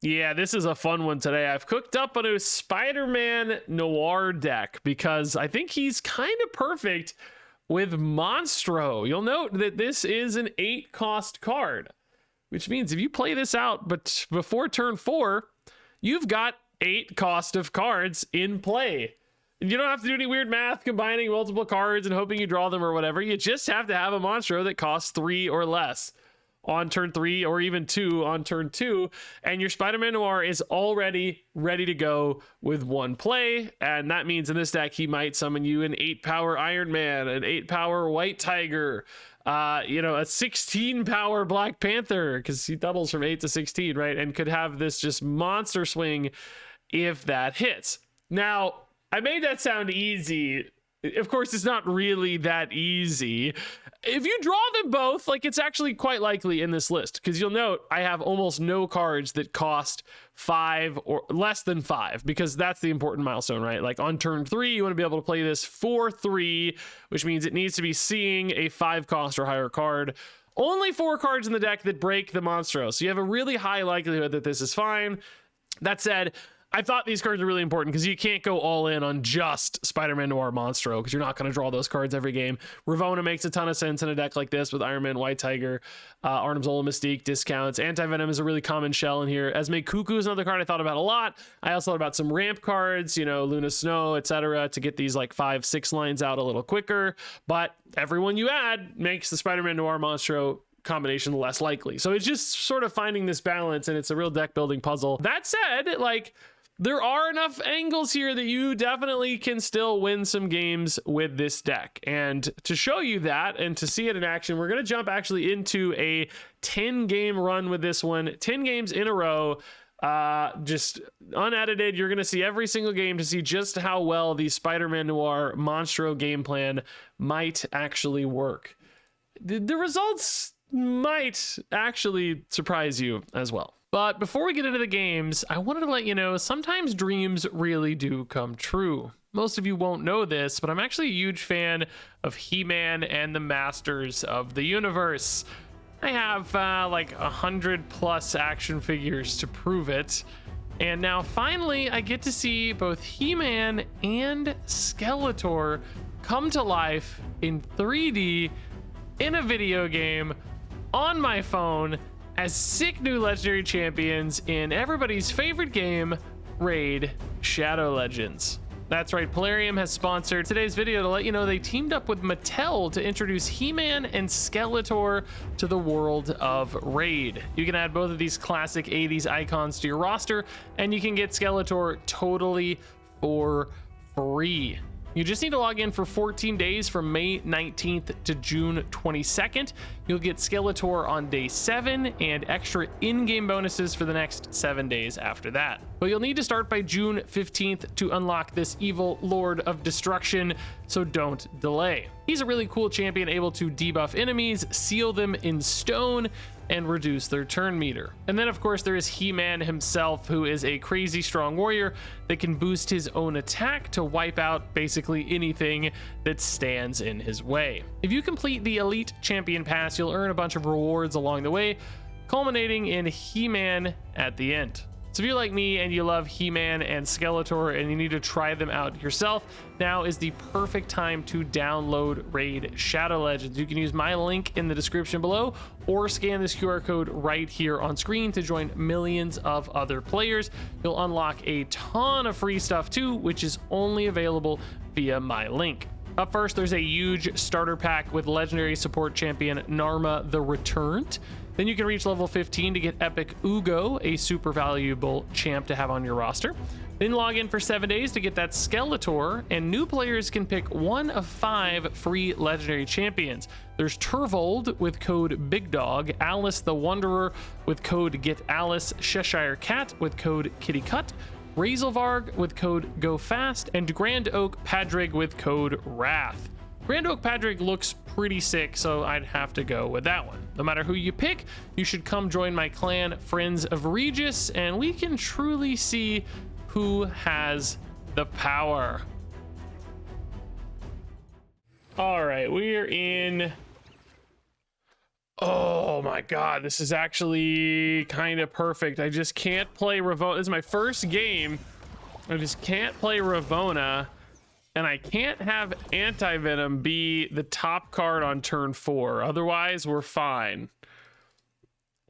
Yeah, this is a fun one today. I've cooked up a new Spider-Man Noir deck because I think he's kind of perfect with Monstro. You'll note that this is an 8-cost card, which means if you play this out but before turn 4, you've got 8 cost of cards in play. And you don't have to do any weird math combining multiple cards and hoping you draw them or whatever. You just have to have a Monstro that costs 3 or less on turn 3 or even 2 on turn 2, and your Spider-Man Noir is already ready to go with 1 play. And that means in this deck he might summon you an 8-power Iron Man, an 8-power White Tiger, a 16-power Black Panther, because he doubles from 8 to 16, right? And could have this just monster swing if that hits. Now, I made that sound easy. Of course, it's not really that easy. If you draw them both, like, it's actually quite likely in this list, because you'll note I have almost no cards that cost 5 or less than 5, because that's the important milestone, right? Like on turn 3, you want to be able to play this for 3, which means it needs to be seeing a 5 cost or higher card. Only 4 cards in the deck that break the Monstro, so you have a really high likelihood that this is fine. That said, I thought these cards are really important because you can't go all in on just Spider-Man Noir Monstro because you're not going to draw those cards every game. Ravonna makes a ton of sense in a deck like this with Iron Man, White Tiger, Arnim Zola, Mystique, discounts. Anti-Venom is a really common shell in here. Esme Cuckoo is another card I thought about a lot. I also thought about some ramp cards, Luna Snow, etc., to get these like 5-6 lines out a little quicker. But everyone you add makes the Spider-Man Noir Monstro combination less likely. So it's just sort of finding this balance, and it's a real deck building puzzle. That said, there are enough angles here that you definitely can still win some games with this deck. And to show you that and to see it in action, we're going to jump actually into a 10-game run with this one. 10 games in a row, just unedited. You're going to see every single game to see just how well the Spider-Man Noir Monstro game plan might actually work. The results might actually surprise you as well. But before we get into the games, I wanted to let you know sometimes dreams really do come true. Most of you won't know this, but I'm actually a huge fan of He-Man and the Masters of the Universe. I have like 100+ action figures to prove it. And now finally I get to see both He-Man and Skeletor come to life in 3D in a video game on my phone as sick new legendary champions in everybody's favorite game, Raid Shadow Legends. That's right, Polarium has sponsored today's video to let you know they teamed up with Mattel to introduce He-Man and Skeletor to the world of Raid. You can add both of these classic 80s icons to your roster, and you can get Skeletor totally for free. You just need to log in for 14 days from May 19th to June 22nd. You'll get Skeletor on day 7 and extra in-game bonuses for the next 7 days after that. But you'll need to start by June 15th to unlock this evil Lord of Destruction, so don't delay. He's a really cool champion able to debuff enemies, seal them in stone, and reduce their turn meter. And then of course there is He-Man himself, who is a crazy strong warrior that can boost his own attack to wipe out basically anything that stands in his way. If you complete the Elite Champion Pass, you'll earn a bunch of rewards along the way, culminating in He-Man at the end. So if you're like me and you love He-Man and Skeletor and you need to try them out yourself, now is the perfect time to download Raid Shadow Legends. You can use my link in the description below or scan this QR code right here on screen to join millions of other players. You'll unlock a ton of free stuff too, which is only available via my link. Up first, there's a huge starter pack with legendary support champion Narma the Returned. Then you can reach level 15 to get epic Uugo, a super valuable champ to have on your roster. Then log in for 7 days to get that Skeletor, and new players can pick one of 5 free legendary champions. There's Turvold with code BIGDAWG, Alice the Wanderer with code GETALICE, Cheshire Cat with code KITTYCUT, Razelvarg with code GOFAST, and Grand Oak Padrig with code WRATH. Grand Oak Padrig looks pretty sick, so I'd have to go with that one. No matter who you pick, you should come join my clan, Friends of Regis, and we can truly see who has the power. All right, we're in Oh my god, this is actually kind of perfect. I just can't play Ravona. This is my first game. I just can't play Ravona, and I can't have Anti-Venom be the top card on turn 4. Otherwise, we're fine.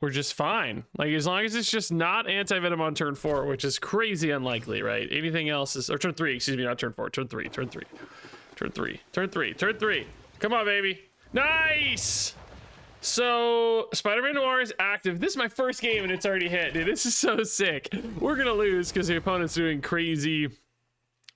We're just fine. Like, as long as it's just not Anti-Venom on turn 4, which is crazy unlikely, right? Anything else is, or turn 3, excuse me, not turn 4, turn 3, turn 3, turn 3, turn 3, turn 3. Come on, baby. Nice! So, Spider-Man Noir is active. This is my first game and it's already hit, dude. This is so sick. We're gonna lose because the opponent's doing crazy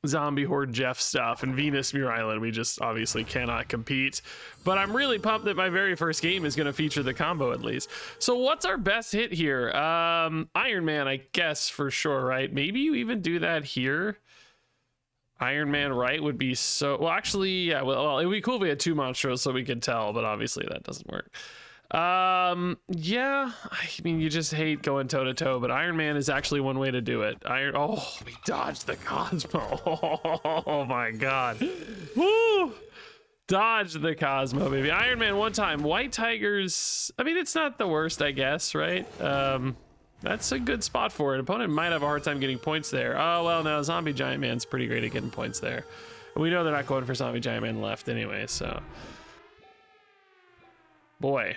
zombie horde Jeff stuff, and Venus Muir Island, we just obviously cannot compete. But I'm really pumped that my very first game is gonna feature the combo at least. So what's our best hit here? Iron Man, I guess, for sure, right? Maybe you even do that here. Iron Man right would be so, well, actually, yeah, well, it'd be cool if we had 2 Monstros so we could tell, but obviously that doesn't work. Yeah, I mean, you just hate going toe to toe, but Iron Man is actually one way to do it. Oh, we dodged the Cosmo. Oh my god. Woo! Dodged the Cosmo, baby. Iron Man one time. White Tigers, I mean, it's not the worst, I guess, right? That's a good spot for it. Opponent might have a hard time getting points there. Oh, well, no, Zombie Giant Man's pretty great at getting points there. We know they're not going for Zombie Giant Man left anyway, so. Boy.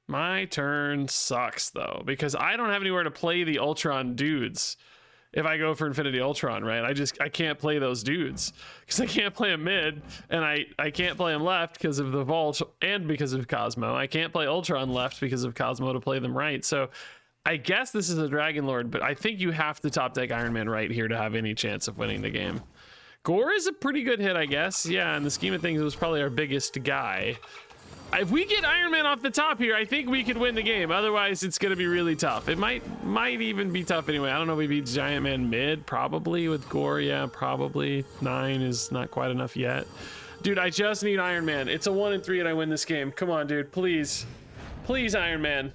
My turn sucks, though, because I don't have anywhere to play the Ultron dudes if I go for Infinity Ultron, right? I can't play those dudes because I can't play them mid, and I can't play them left because of the Vault and because of Cosmo. I can't play Ultron left because of Cosmo to play them right. So I guess this is a Dragon Lord, but I think you have to top deck Iron Man right here to have any chance of winning the game. Gore is a pretty good hit, I guess. Yeah, in the scheme of things, it was probably our biggest guy. If we get Iron Man off the top here, I think we could win the game. Otherwise, it's going to be really tough. It might even be tough anyway. I don't know if we beat Giant Man mid, probably with Gore. Yeah, probably. 9 is not quite enough yet. Dude, I just need Iron Man. It's a 1 in 3 and I win this game. Come on, dude. Please. Please, Iron Man.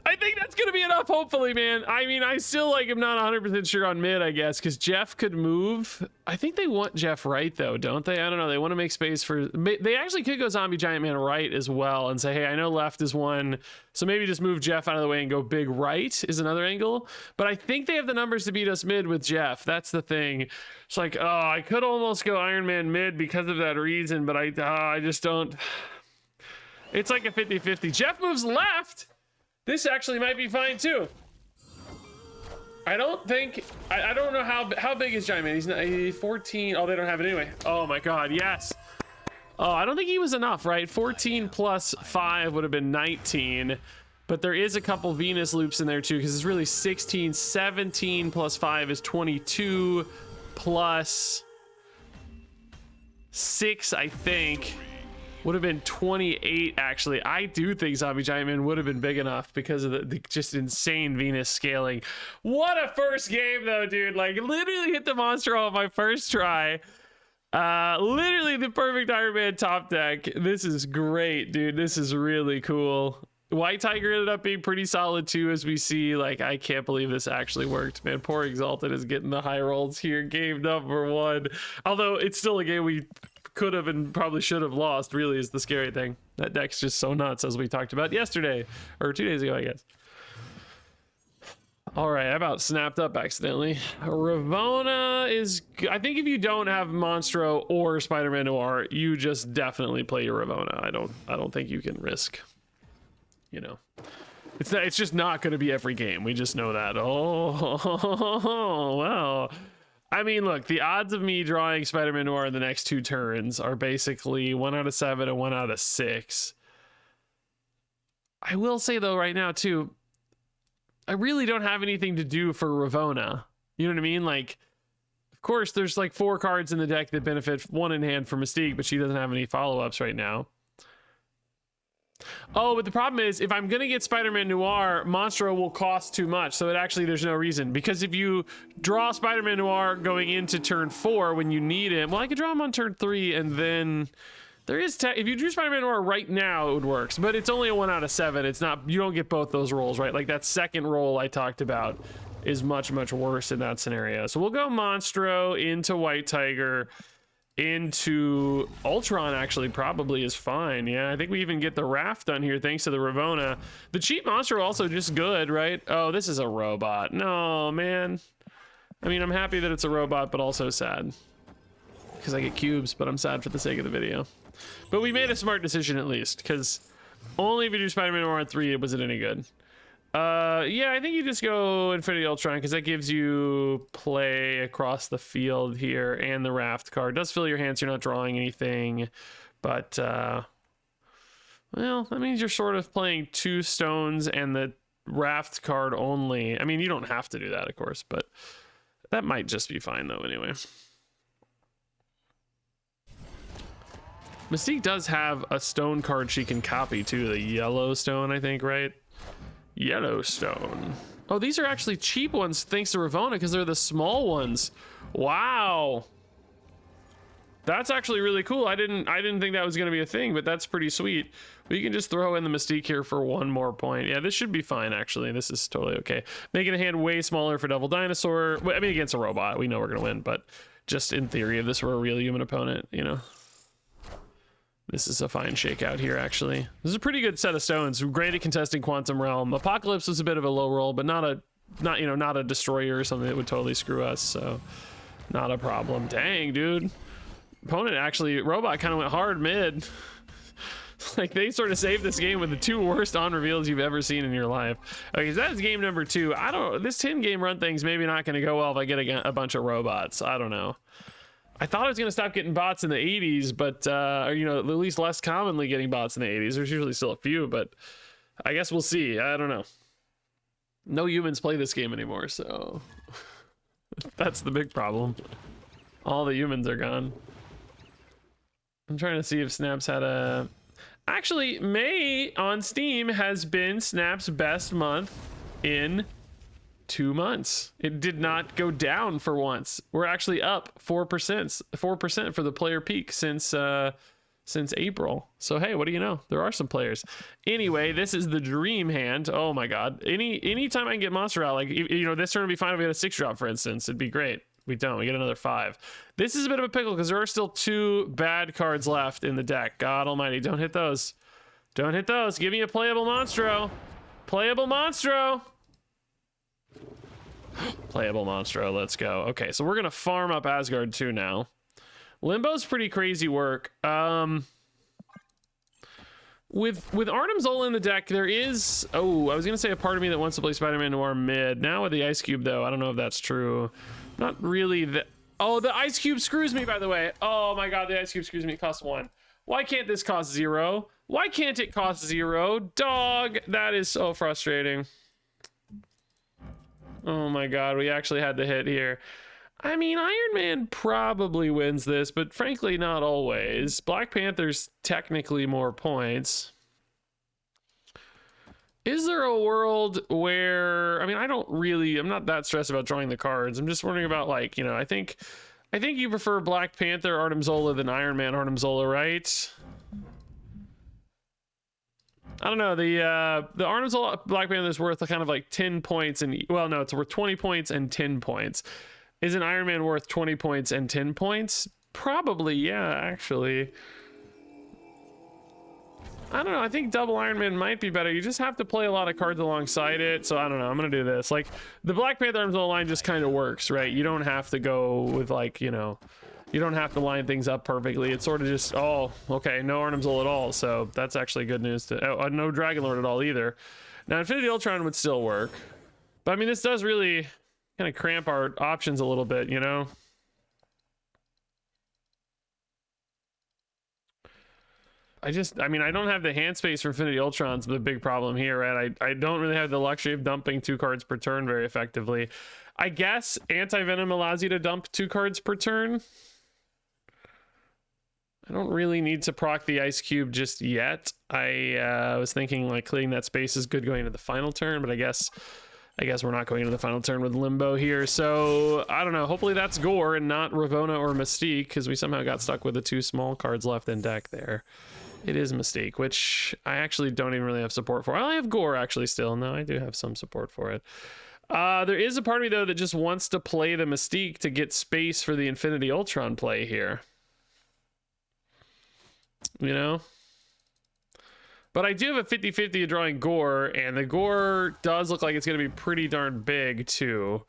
I think that's gonna be enough, hopefully, man. I mean, I still am not 100% sure on mid, I guess, because Jeff could move. I think they want Jeff right, though, don't they? I don't know. They want to make space for, they actually could go Zombie Giant Man right as well and say, hey, I know left is one, so maybe just move Jeff out of the way and go big right is another angle. But I think they have the numbers to beat us mid with Jeff. That's the thing. It's like, oh, I could almost go Iron Man mid because of that reason, but I just don't. It's like a 50-50. Jeff moves left. This actually might be fine too. I don't think, I don't know how big is Giant Man. He's not 14. Oh, they don't have it anyway. Oh my God, yes. Oh, I don't think he was enough, right? 14 plus 5 would have been 19, but there is a couple Venus loops in there too, because it's really 16, 17 plus 5 is 22 plus 6, I think. Would have been 28, actually. I do think Zombie Giant Man would have been big enough because of the just insane Venus scaling. What a first game, though, dude. Like, literally hit the monster on my first try. Literally the perfect Iron Man top deck. This is great, dude. This is really cool. White Tiger ended up being pretty solid, too, as we see. Like, I can't believe this actually worked, man. Poor Exalted is getting the high rolls here. Game number 1. Although, it's still a game we could have and probably should have lost, really, is the scary thing. That deck's just so nuts, as we talked about yesterday or 2 days ago, I guess. All right, I about snapped up accidentally. Ravona is, I think if you don't have Monstro or Spider-Man Noir, you just definitely play your Ravona. I don't think you can risk, you know, it's just not going to be every game. We just know that. Oh, well. I mean, look, the odds of me drawing Spider-Man Noir in the next 2 turns are basically 1 out of 7 and 1 out of 6. I will say, though, right now, too, I really don't have anything to do for Ravona. You know what I mean? Like, of course, there's like 4 cards in the deck that benefit 1 in hand for Mystique, but she doesn't have any follow-ups right now. Oh, but the problem is, if I'm going to get Spider-Man Noir, Monstro will cost too much. So there's no reason. Because if you draw Spider-Man Noir going into turn 4 when you need him, well, I could draw him on turn 3, and then there is, if you drew Spider-Man Noir right now, it would work. But it's only a 1 out of 7. It's not, you don't get both those rolls, right? Like that second roll I talked about is much, much worse in that scenario. So we'll go Monstro into White Tiger. into Ultron actually probably is fine. Yeah, I think we even get the raft done here thanks to the Ravona. The cheap monster also just good, right? Oh, this is a robot. No, man. I mean, I'm happy that it's a robot, but also sad. Because I get cubes, but I'm sad for the sake of the video. But we made a smart decision at least, because only if you do Spider-Man Noir 3 was it any good. Yeah, I think you just go Infinity Ultron because that gives you play across the field here, and the raft card does fill your hands. You're not drawing anything, but well, that means you're sort of playing 2 stones and the raft card only. I mean, you don't have to do that, of course, but that might just be fine though anyway. Mystique does have a stone card she can copy too, the Yellowstone, I think, right? Yellowstone. Oh, these are actually cheap ones thanks to Ravona because they're the small ones. Wow. That's actually really cool. I didn't think that was going to be a thing, but that's pretty sweet. We can just throw in the Mystique here for 1 more point. Yeah, this should be fine actually. This is totally okay. Making the hand way smaller for Devil Dinosaur. I mean, against a robot, we know we're going to win, but just in theory, if this were a real human opponent, you know. This is a fine shakeout here, actually. This is a pretty good set of stones. Great at contesting Quantum Realm. Apocalypse was a bit of a low roll, but not a destroyer or something that would totally screw us, so not a problem. Dang, dude. Opponent actually, robot kind of went hard mid. Like, they sort of saved this game with the 2 worst on reveals you've ever seen in your life. Okay, so that's game number 2. This 10 game run thing's maybe not going to go well if I get a bunch of robots. I don't know. I thought I was going to stop getting bots in the 80s, but, you know, at least less commonly getting bots in the 80s. There's usually still a few, but I guess we'll see. I don't know. No humans play this game anymore, so that's the big problem. All the humans are gone. I'm trying to see if Snaps had a... Actually, May on Steam has been Snap's best month in 2 months. It did not go down for once. We're actually up 4% for the player peak since April. So hey, what do you know? There are some players. Anyway, this is the dream hand. Oh my god. Anytime I can get monster out, like, you know, this turn would be fine if we had a 6 drop, for instance. It'd be great. We don't. We get another 5. This is a bit of a pickle because there are still 2 bad cards left in the deck. God almighty, don't hit those. Don't hit those. Give me a playable Monstro. Playable Monstro. Playable Monstro, let's go. Okay, so we're gonna farm up Asgard too now. Limbo's pretty crazy work. With Artem Zola in the deck, there is... Oh, I was gonna say a part of me that wants to play Spider-Man Noir mid. Now with the Ice Cube, though, I don't know if that's true. Not really. Oh, the Ice Cube screws me, by the way. Oh my god, the Ice Cube screws me. It costs 1. Why can't this cost 0? Why can't it cost 0? Dog, that is so frustrating. Oh my god, we actually had the hit here. I mean, Iron Man probably wins this, but frankly, not always. Black Panther's technically more points. Is there a world where... I mean, I'm not that stressed about drawing the cards. I'm just wondering about, like, you know, I think you prefer Black Panther Artem Zola than Iron Man Artem Zola, right? I don't know, the Artem Zola Black Panther is worth kind of like 10 points and, well, no, it's worth 20 points and 10 points. Isn't Iron Man worth 20 points and 10 points? Probably, yeah, actually. I don't know, I think double Iron Man might be better. You just have to play a lot of cards alongside it, so I don't know, I'm gonna do this. Like, the Black Panther Artem Zola line just kind of works, right? You don't have to go with, like, you know... You don't have to line things up perfectly. It's sort of just, oh, okay, no Artem Zola at all. So that's actually good news. No Dragon Lord at all either. Now, Infinity Ultron would still work. But I mean, this does really kind of cramp our options a little bit, you know? I mean, I don't have the hand space for Infinity Ultron's the big problem here, right? I don't really have the luxury of dumping 2 cards per turn very effectively. I guess Anti-Venom allows you to dump 2 cards per turn. I don't really need to proc the Ice Cube just yet. I was thinking like clearing that space is good going into the final turn, but I guess we're not going into the final turn with Limbo here. So I don't know. Hopefully that's Gore and not Ravona or Mystique, because we somehow got stuck with the 2 small cards left in deck there. It is Mystique, which I actually don't even really have support for. I have Gore actually still. No, I do have some support for it. There is a part of me though that just wants to play the Mystique to get space for the Infinity Ultron play here. you know? But I do have a 50-50 of drawing Gore, and the Gore does look like it's going to be pretty darn big, too,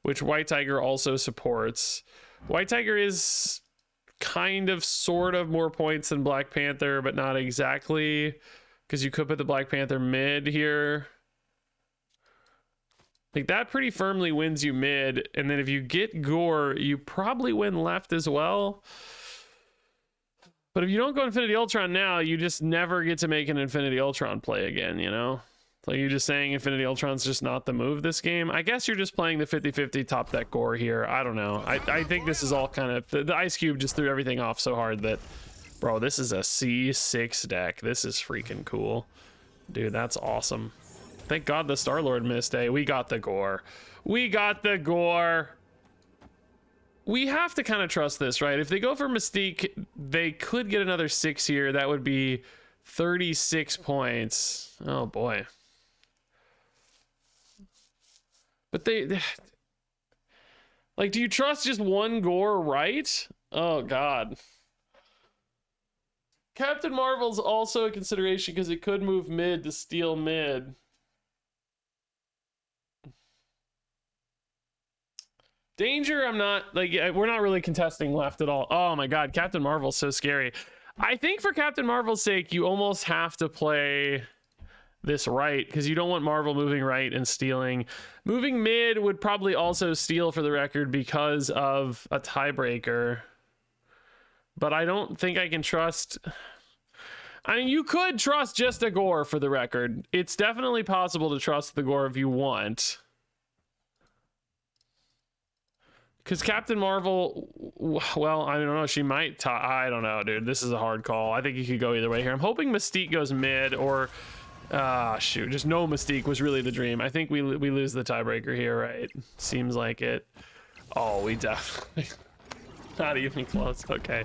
which White Tiger also supports. White Tiger is kind of, sort of more points than Black Panther, but not exactly, because you could put the Black Panther mid here. Like, that pretty firmly wins you mid, and then if you get Gore, you probably win left as well. But if you don't go Infinity Ultron now, you just never get to make an Infinity Ultron play again, you know? So you're just saying Infinity Ultron's just not the move this game. I guess you're just playing the 50-50 top deck Gore here. I don't know. I think this is all kind of... The Ice Cube just threw everything off so hard that... Bro, this is a C6 deck. This is freaking cool. Dude, that's awesome. Thank God the Star-Lord missed, eh? We got the Gore. We got the Gore. We have to kind of trust this, right? If they go for Mystique, they could get another 6 here. That would be 36 points. Oh, boy. But they... Like, do you trust just one Gore, right? Oh, God. Captain Marvel's also a consideration because it could move mid to steal mid. Danger, I'm not, like, we're not really contesting left at all. Oh my God, Captain Marvel's so scary. I think for Captain Marvel's sake, you almost have to play this right, because you don't want Marvel moving right and stealing. Moving mid would probably also steal, for the record, because of a tiebreaker. But I don't think I can trust... I mean, you could trust just a Gore, for the record. It's definitely possible to trust the Gore if you want. Because Captain Marvel, well, I don't know. She might. I don't know, dude. This is a hard call. I think you could go either way here. I'm hoping Mystique goes mid, or shoot, just no Mystique was really the dream. I think we lose the tiebreaker here, right? Seems like it. Oh, we definitely not even close. Okay,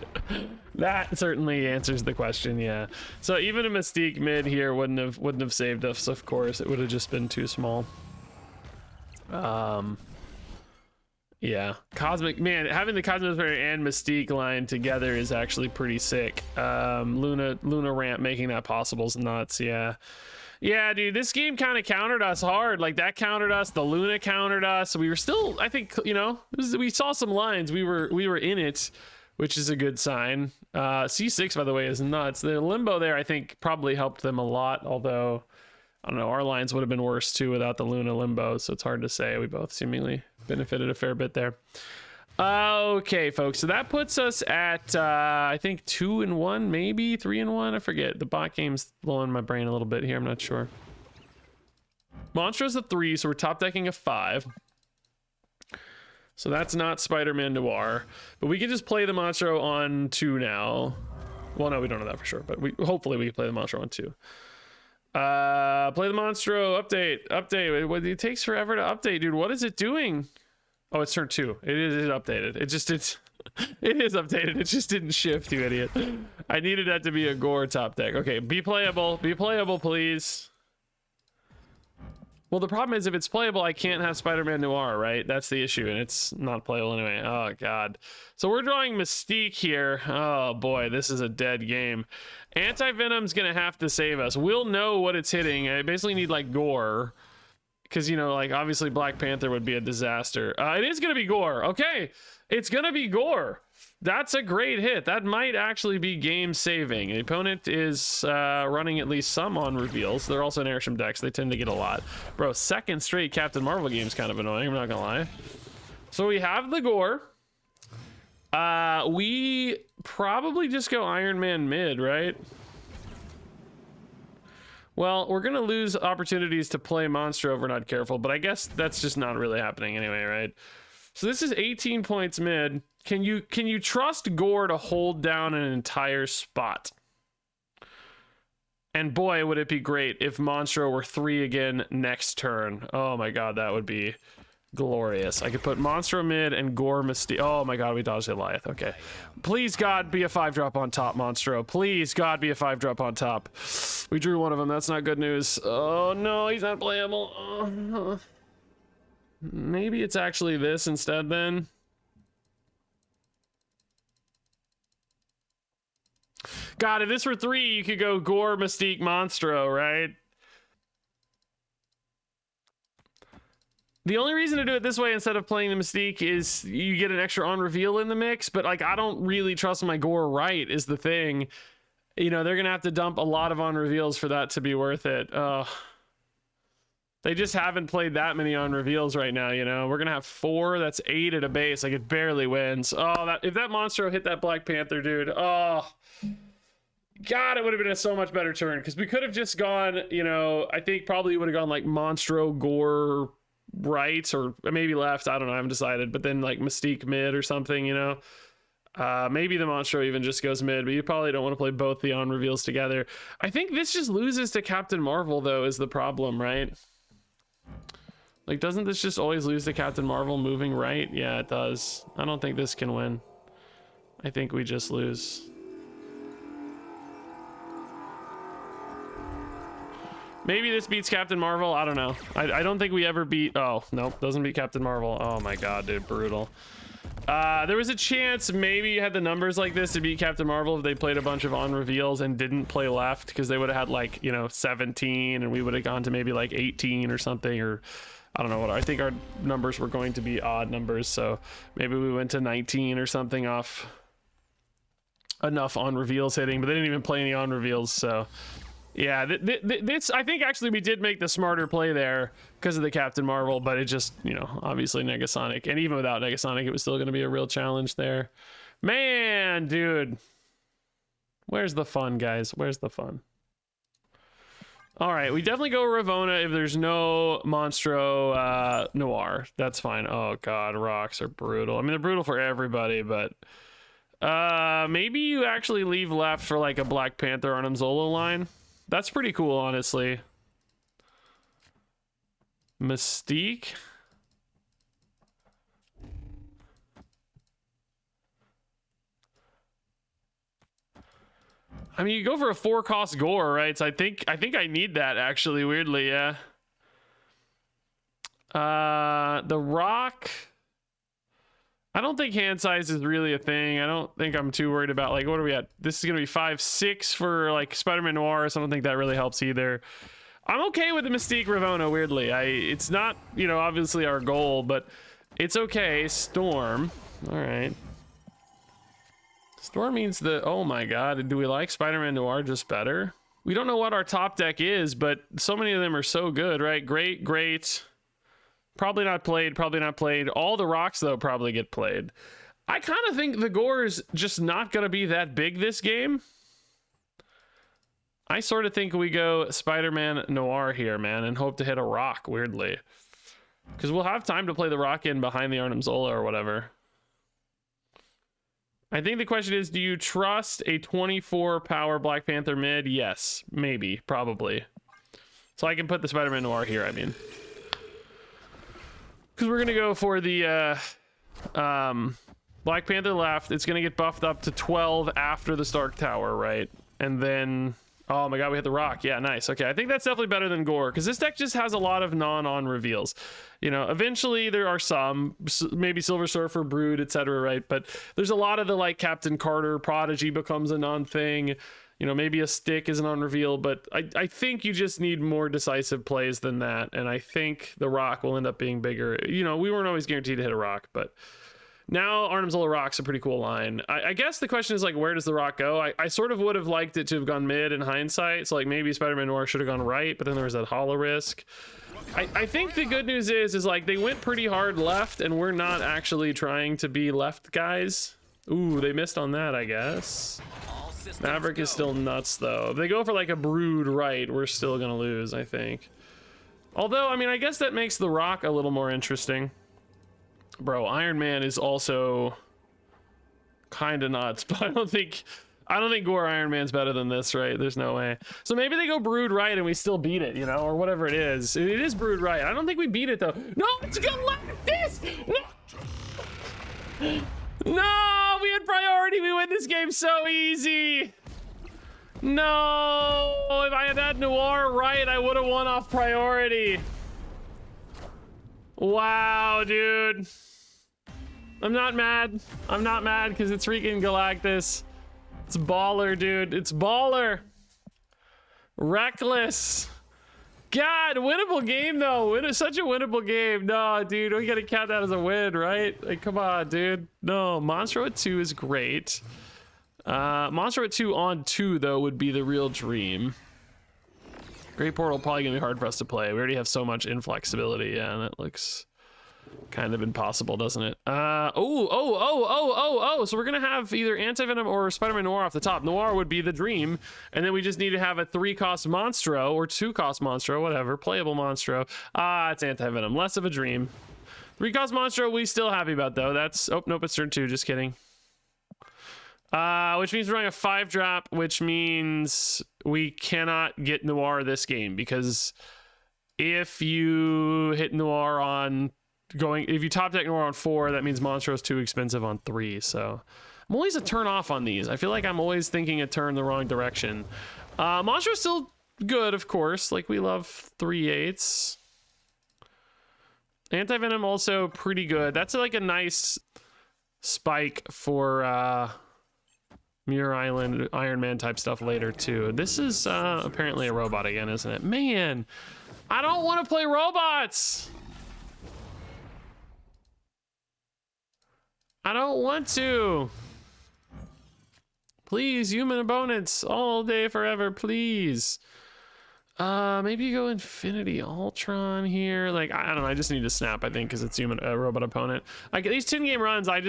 that certainly answers the question. Yeah. So even a Mystique mid here wouldn't have saved us. Of course, it would have just been too small. Yeah, Cosmic, man, having the Cosmic and Mystique line together is actually pretty sick. Luna ramp making that possible is nuts. Yeah, dude, this game kind of countered us hard. Like, that countered us, the Luna countered us. We were still, I think, you know, we saw some lines. We were in it, which is a good sign. C6, by the way, is nuts. The Limbo there, I think, probably helped them a lot, although I don't know, our lines would have been worse too without the Luna Limbo, so it's hard to say. We both seemingly benefited a fair bit there. Okay, folks, so that puts us at I think 2-1, maybe 3-1. I forget. The bot game's blowing my brain a little bit here. I'm not sure. Monstro's a 3, so we're top decking a 5. So that's not Spider-Man Noir, but we can just play the Monstro on 2 now. Well, no, we don't know that for sure, but hopefully we can play the Monstro on 2. Play the Monstro, update. It takes forever to update, dude. What is it doing? Oh, it's turn 2. It is updated. It is updated. It just didn't shift, you idiot. I needed that to be a Gore top deck. Okay, be playable, please. Well, the problem is if it's playable, I can't have Spider-Man Noir, right? That's the issue, and it's not playable anyway. Oh, God. So we're drawing Mystique here. Oh, boy, this is a dead game. Anti-Venom's going to have to save us. We'll know what it's hitting. I basically need, like, Gore. Because, you know, like, obviously Black Panther would be a disaster. It is going to be Gore. Okay, it's going to be Gore. That's a great hit. That might actually be game saving. The opponent is running at least some on reveals. They're also an Airship deck, so they tend to get a lot. Bro, second straight Captain Marvel game is kind of annoying, I'm not gonna lie. So we have the Gore. We probably just go Iron Man mid, right? Well, we're gonna lose opportunities to play Monstro if we're not careful, but I guess that's just not really happening anyway, right? So this is 18 points mid. Can you trust Gore to hold down an entire spot? And boy, would it be great if Monstro were 3 again next turn. Oh my God, that would be glorious. I could put Monstro mid and Gore Mystique. Oh my God, we dodged Goliath. Okay. Please, God, be a 5-drop on top, Monstro. Please, God, be a 5-drop on top. We drew one of them. That's not good news. Oh no, he's not playable. Oh. Maybe it's actually this instead then. God, if this were 3, you could go Gore, Mystique, Monstro, right? The only reason to do it this way instead of playing the Mystique is you get an extra on reveal in the mix, but like I don't really trust my Gore right is the thing. You know, they're gonna have to dump a lot of on reveals for that to be worth it. They just haven't played that many on reveals right now, you know. We're gonna have 4, that's 8 at a base. Like it barely wins. Oh, that if that Monstro hit that Black Panther, dude, oh God, it would have been a so much better turn because we could have just gone, you know, I think probably would have gone like Monstro, Gore, right, or maybe left, I don't know, I haven't decided, but then like Mystique mid or something, you know. Maybe the Monstro even just goes mid, but you probably don't want to play both the on reveals together. I think this just loses to Captain Marvel though is the problem, right? Like doesn't this just always lose to Captain Marvel moving right? Yeah, it does. I don't think this can win. I think we just lose. Maybe this beats Captain Marvel. I don't know. I don't think we ever beat... Oh, nope. Doesn't beat Captain Marvel. Oh my God, dude. Brutal. There was a chance maybe you had the numbers like this to beat Captain Marvel if they played a bunch of on reveals and didn't play left because they would have had like, you know, 17 and we would have gone to maybe like 18 or something, or I don't know what. I think our numbers were going to be odd numbers. So maybe we went to 19 or something off enough on reveals hitting, but they didn't even play any on reveals. So yeah, this I think actually we did make the smarter play there because of the Captain Marvel, but it just, you know, obviously Negasonic, and even without Negasonic, it was still going to be a real challenge there. Man, dude, where's the fun, guys? Where's the fun? All right, we definitely go Ravonna if there's no Monstro Noir. That's fine. Oh God, rocks are brutal. I mean, they're brutal for everybody, but maybe you actually leave left for like a Black Panther Arnim Zolo line. That's pretty cool, honestly. Mystique. I mean, you go for a 4-cost Gore, right? So I think I need that actually, weirdly, yeah. The Rock. I don't think hand size is really a thing. I don't think I'm too worried about, like, what are we at? This is gonna be 5-6 for like Spider-Man Noir, so I don't think that really helps either. I'm okay with the Mystique Ravonna, weirdly. It's not, you know, obviously our goal, but it's okay. Storm. All right. Storm means the, oh my God, do we like Spider-Man Noir just better? We don't know what our top deck is, but so many of them are so good, right? Great, great. Probably not played, probably not played. All the rocks, though, probably get played. I kind of think the Gore's just not going to be that big this game. I sort of think we go Spider-Man Noir here, man, and hope to hit a rock, weirdly. Because we'll have time to play the rock in behind the Arnim Zola or whatever. I think the question is, do you trust a 24 power Black Panther mid? Yes, maybe, probably. So I can put the Spider-Man Noir here, I mean. Because we're going to go for the Black Panther left. It's going to get buffed up to 12 after the Stark Tower, right? And then, oh my God, we hit the rock. Yeah, nice. Okay, I think that's definitely better than Gore, because this deck just has a lot of non-on reveals. You know, eventually there are some, maybe Silver Surfer, Brood, etc., right? But there's a lot of the, like, Captain Carter, Prodigy becomes a non-thing. You know, maybe a stick is an on-reveal, but I think you just need more decisive plays than that, and I think the rock will end up being bigger. You know, we weren't always guaranteed to hit a rock, but now Arnim Zola rock's a pretty cool line. I guess the question is, like, where does the rock go? I sort of would have liked it to have gone mid in hindsight, so, like, maybe Spider-Man Noir should have gone right, but then there was that hollow risk. I think the good news is like, they went pretty hard left, and we're not actually trying to be left guys. Ooh, they missed on that, I guess. Maverick is still nuts, though. If they go for like a Brood right, we're still gonna lose, I think. Although, I mean, I guess that makes the rock a little more interesting. Bro, Iron Man is also kind of nuts, but I don't think Gore Iron Man's better than this, right? There's no way. So maybe they go Brood right and we still beat it, you know, or whatever it is. It is Brood right. I don't think we beat it, though. No, it's gonna like this! No! No, we had priority. We win this game so easy. No, if I had had Noir right, I would have won off priority. Wow, dude. I'm not mad. I'm not mad because it's freaking Galactus. It's baller, dude. It's baller. Reckless. God, winnable game though. It is such a winnable game. No, dude, we gotta count that as a win, right? Like, come on, dude. No, Monstro at 2 is great. Monstro at 2 on 2 though would be the real dream. Great Portal probably gonna be hard for us to play. We already have so much inflexibility. Yeah, and it looks kind of impossible, doesn't it? So we're gonna have either Anti-Venom or Spider-Man Noir off the top. Noir would be the dream, and then we just need to have a 3-cost Monstro or 2-cost Monstro, whatever, playable Monstro. It's Anti-Venom, less of a dream. 3-cost Monstro we still happy about though. That's, oh nope, it's turn 2, just kidding. Which means we're running a 5-drop, which means we cannot get Noir this game, because if you hit Noir on if you top deck Noir on 4, that means Monstro's too expensive on 3. So I'm always a turn off on these. I feel like I'm always thinking a turn the wrong direction. Monstro's still good, of course. Like, we love 3/8s. Anti-Venom also pretty good. That's like a nice spike for Muir Island, Iron Man type stuff later too. This is apparently a robot again, isn't it? Man, I don't want to play robots. I don't want to. Please, human opponents all day forever, please. Maybe you go Infinity Ultron here. Like, I don't know, I just need to snap, I think, because it's robot opponent. Like, these 10-game runs, I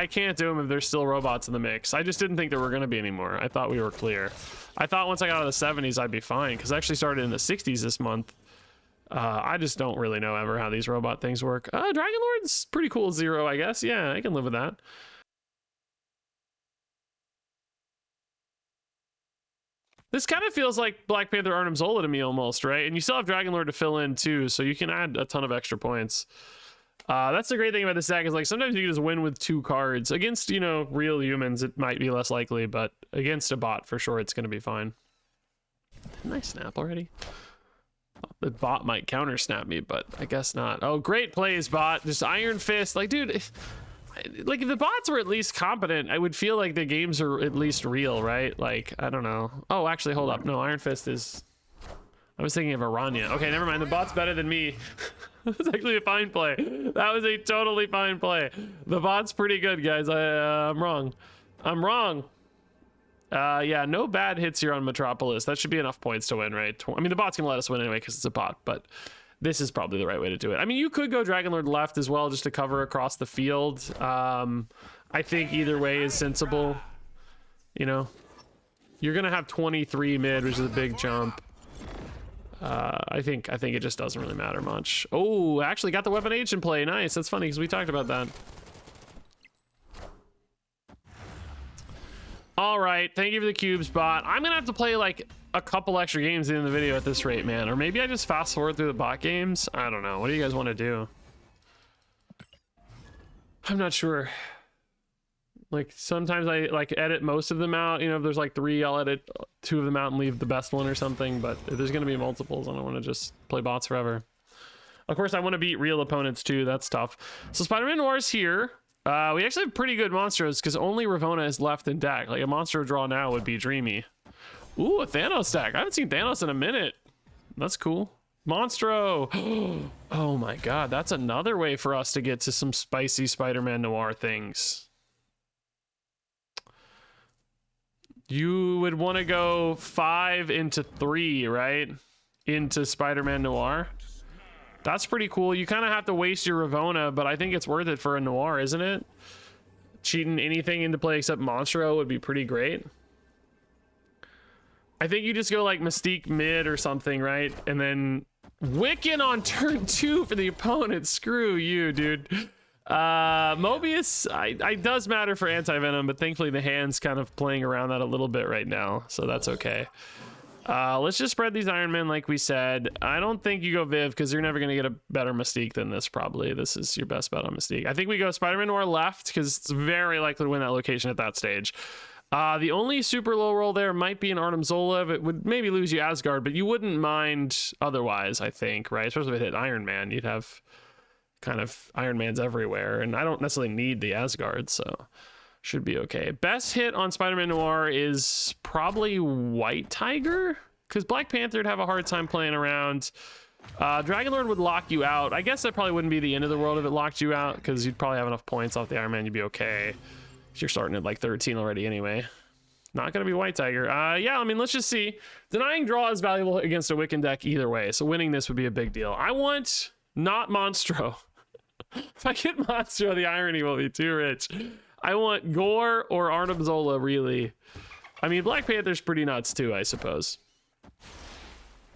can't do them if there's still robots in the mix. I just didn't think there were going to be anymore. I thought we were clear. I thought once I got out of the 70s, I'd be fine, because I actually started in the 60s this month. I just don't really know ever how these robot things work. Dragon Lord's pretty cool 0, I guess. Yeah, I can live with that. This kind of feels like Black Panther Arnim Zola to me almost, right? And you still have Dragon Lord to fill in too, so you can add a ton of extra points. That's the great thing about this deck, is like sometimes you can just win with 2 cards. Against, you know, real humans, it might be less likely, but against a bot, for sure, it's going to be fine. Didn't I snap already? The bot might counter snap me, but I guess not. Oh, great plays, bot. Just Iron Fist. Like, dude, like, if the bots were at least competent, I would feel like the games are at least real, right? Like, I don't know. Oh, actually, hold up. No, Iron Fist is... I was thinking of Aranya. Okay, never mind. The bot's better than me. That was actually a fine play. That was a totally fine play. The bot's pretty good, guys. I'm wrong. I'm wrong. Yeah, no bad hits here on Metropolis. That should be enough points to win, right? I mean, the bot's gonna let us win anyway because it's a bot, but this is probably the right way to do it. I mean, you could go Dragon Lord left as well, just to cover across the field. I think either way is sensible. You know, you're gonna have 23 mid, which is a big jump. I think it just doesn't really matter much. Oh, actually got the Weapon H in play. Nice. That's funny because we talked about that. All right, thank you for the cubes, bot. I'm gonna have to play like a couple extra games in the video at this rate, man. Or maybe I just fast forward through the bot games. I don't know. What do you guys want to do? I'm not sure. Like, sometimes I like edit most of them out. You know, if there's like 3, I'll edit 2 of them out and leave the best one or something. But if there's gonna be multiples, I don't want to just play bots forever. Of course, I want to beat real opponents too. That's tough. So Spider-Man Noir is here. We actually have pretty good monsters because only Ravonna is left in deck. Like, a monster draw now would be dreamy. Ooh, a Thanos deck. I haven't seen Thanos in a minute. That's cool. Monstro. Oh my god, that's another way for us to get to some spicy Spider-Man Noir things. You would want to go 5 into 3, right? Into Spider-Man Noir. That's pretty cool. You kind of have to waste your Ravonna, but I think it's worth it for a Noir, isn't it? Cheating anything into play except Monstro would be pretty great. I think you just go like Mystique mid or something, right? And then Wiccan on turn 2 for the opponent. Screw you, dude. Mobius, I does matter for Anti-Venom, but thankfully the hand's kind of playing around that a little bit right now, so that's okay. Let's just spread these Iron Men like we said. I don't think you go Viv because you're never going to get a better Mystique than this, probably. This is your best bet on Mystique. I think we go Spider-Man Noir left because it's very likely to win that location at that stage. The only super low roll there might be an Arnim Zola. It would maybe lose you Asgard, but you wouldn't mind otherwise, I think, right? Especially if it hit Iron Man. You'd have kind of Iron Mans everywhere, and I don't necessarily need the Asgard, so Should be okay. Best hit on Spider-Man Noir is probably White Tiger, because Black Panther would have a hard time playing around. Dragon Lord would lock you out. I guess that probably wouldn't be the end of the world if it locked you out, because you'd probably have enough points off the Iron Man, you'd be okay. You're starting at like 13 already anyway. Not gonna be White Tiger. Yeah, I mean, let's just see. Denying draw is valuable against a Wiccan deck either way, so winning this would be a big deal. I want not Monstro. If I get Monstro, the irony will be too rich. I want Gore or Arnim Zola, really. I mean, Black Panther's pretty nuts too, I suppose.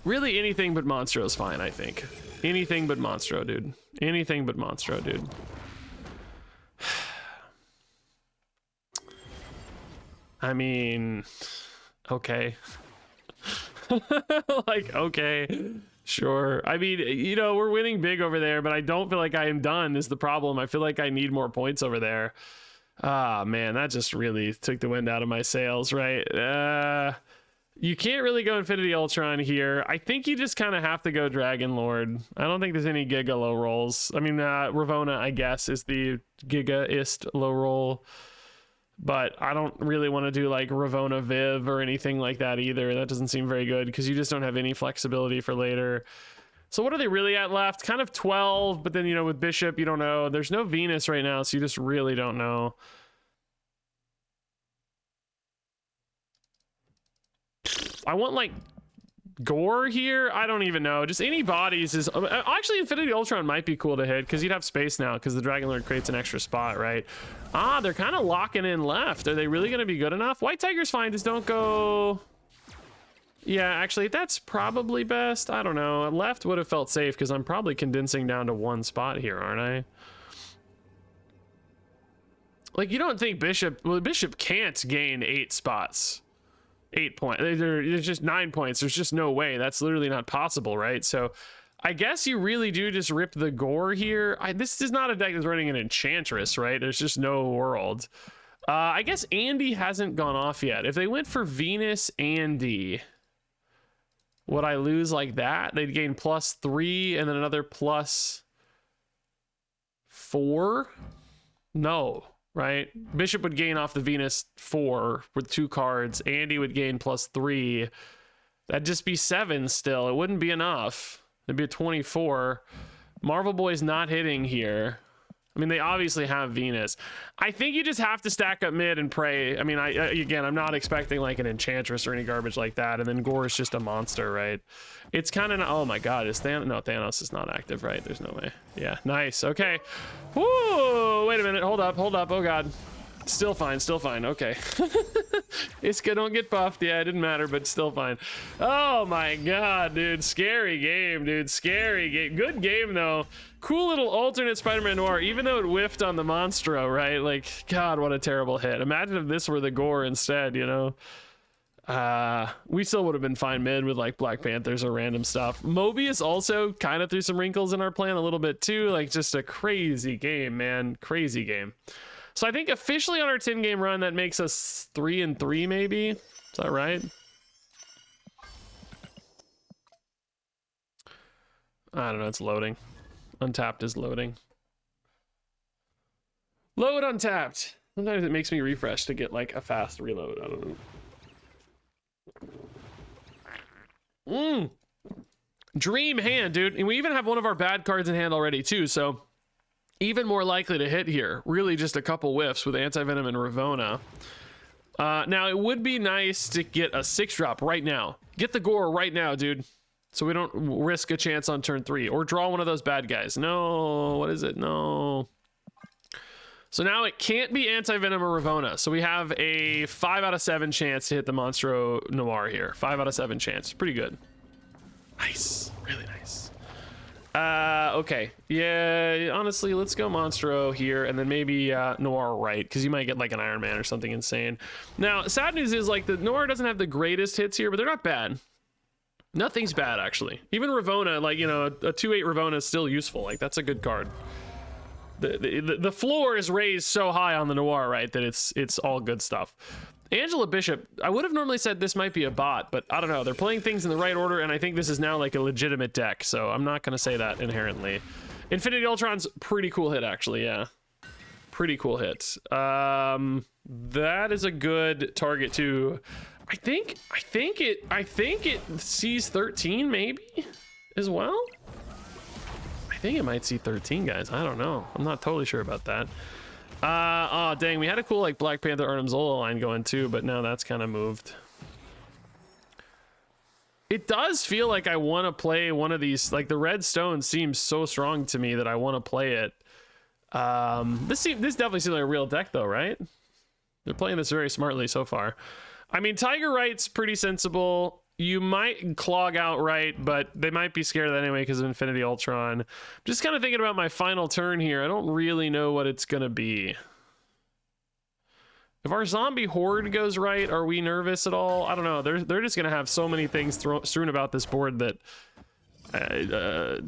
Really, anything but Monstro is fine, I think. Anything but Monstro, dude. Anything but Monstro, dude. I mean, okay. Like, okay. Sure. I mean, you know, we're winning big over there, but I don't feel like I am done is the problem. I feel like I need more points over there. Ah, man, that just really took the wind out of my sails, right? You can't really go Infinity Ultron here. I think you just kind of have to go Dragon Lord. I don't think there's any Giga low rolls. I mean, Ravonna, I guess, is the Giga-ist low roll. But I don't really want to do like Ravonna Viv or anything like that either. That doesn't seem very good because you just don't have any flexibility for later. So what are they really at left? Kind of 12, but then, you know, with Bishop, you don't know. There's no Venus right now, so you just really don't know. I want like Gore here. I don't even know. Just any bodies is actually Infinity Ultron might be cool to hit because you'd have space now because the Dragon Lord creates an extra spot, right? Ah, they're kind of locking in left. Are they really going to be good enough? White Tiger's fine. Just don't go. Yeah, actually, that's probably best. I don't know. Left would have felt safe because I'm probably condensing down to one spot here, aren't I? Like, you don't think Bishop. Well, Bishop can't gain 8 spots. 8 points. There's just 9 points. There's just no way. That's literally not possible, right? So I guess you really do just rip the Gore here. This is not a deck that's running an Enchantress, right? There's just no world. I guess Andy hasn't gone off yet. If they went for Venus Andy, would I lose like that? They'd gain +3 and then another +4? No. Right? Bishop would gain off the Venus 4 with 2 cards. Andy would gain +3. That'd just be 7 still. It wouldn't be enough. It'd be a 24. Marvel Boy's not hitting here. I mean, they obviously have Venus. I think you just have to stack up mid and pray. I mean, again, I'm not expecting like an Enchantress or any garbage like that. And then Gore is just a monster, right? It's kind of, oh my God, is Thanos? No, Thanos is not active, right? There's no way. Yeah, nice. Okay. Woo! Wait a minute. Hold up. Oh God. Still fine. Okay. It's good. Don't get buffed. Yeah, it didn't matter, but still fine. Oh my God, dude. Scary game, dude. Scary game. Good game though. Cool little alternate Spider-Man Noir, even though it whiffed on the Monstro, right? Like, God, what a terrible hit. Imagine if this were the Gore instead, you know? We still would have been fine mid with like Black Panthers or random stuff. Mobius also kind of threw some wrinkles in our plan a little bit too. Like, just a crazy game, man. Crazy game. So I think officially on our 10 game run, that makes us 3-3 maybe. Is that right? I don't know. It's loading. Untapped is loading. Load Untapped. Sometimes it makes me refresh to get like a fast reload. I don't know. Dream hand, dude. And we even have one of our bad cards in hand already too, so even more likely to hit here. Really just a couple whiffs with Anti-Venom and Ravonna. Now it would be nice to get a 6-drop right now. Get the Gore right now, dude. So we don't risk a chance on turn 3 or draw one of those bad guys. No, what is it? No. So now it can't be Anti-Venom or Ravonna. So we have a 5 out of 7 chance to hit the Monstro Noir here. 5 out of 7 chance. Pretty good. Nice. Really nice. Okay. Yeah, honestly, let's go Monstro here and then maybe Noir right, because you might get like an Iron Man or something insane. Now, sad news is like the Noir doesn't have the greatest hits here, but they're not bad. Nothing's bad, actually. Even Ravonna, like, you know, a 2/8 Ravonna is still useful. Like, that's a good card. The floor is raised so high on the Noir, right, that it's all good stuff. Angela Bishop, I would have normally said this might be a bot, but I don't know. They're playing things in the right order, and I think this is now like a legitimate deck, so I'm not going to say that inherently. Infinity Ultron's pretty cool hit, actually, yeah. Pretty cool hit. That is a good target too. I think it sees 13 maybe as well. I think it might see 13, guys. I don't know. I'm not totally sure about that. Oh dang, we had a cool like Black Panther Arnim Zola line going too, but now that's kind of moved. It does feel like I want to play one of these. Like the red stone seems so strong to me that I want to play it. This definitely seems like a real deck though, right? They're playing this very smartly so far. I mean, Tiger Right's pretty sensible. You might clog out Right, but they might be scared of that anyway because of Infinity Ultron. Just kind of thinking about my final turn here. I don't really know what it's gonna be. If our zombie horde goes right, are we nervous at all? I don't know. They're just gonna have so many things strewn about this board that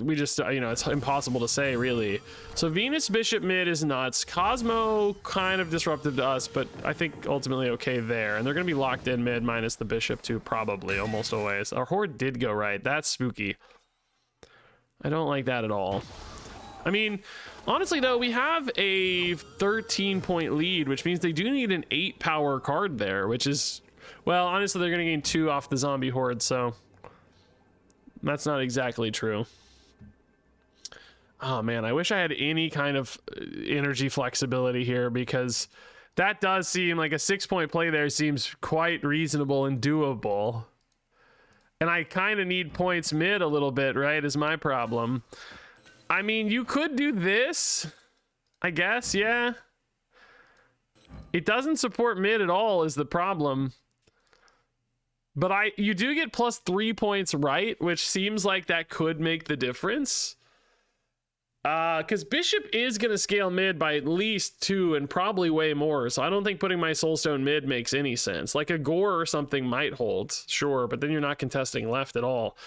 we just, you know, it's impossible to say really. So Venus Bishop mid is nuts. Cosmo kind of disruptive to us, but I think ultimately okay there. And they're gonna be locked in mid minus the bishop too, probably almost always. Our horde did go right. That's spooky. I don't like that at all. I mean, honestly though, we have a 13-point lead, which means they do need an 8 power card there, which is, well, honestly, they're gonna gain 2 off the zombie horde, so that's not exactly true. Oh man, I wish I had any kind of energy flexibility here, because that does seem like a 6-point play there seems quite reasonable and doable. And I kind of need points mid a little bit, right, is my problem. I mean, you could do this, I guess, yeah. It doesn't support mid at all is the problem. But you do get plus 3 points right, which seems like that could make the difference. Because Bishop is going to scale mid by at least 2 and probably way more. So I don't think putting my Soulstone mid makes any sense. Like a Gore or something might hold, sure, but then you're not contesting left at all.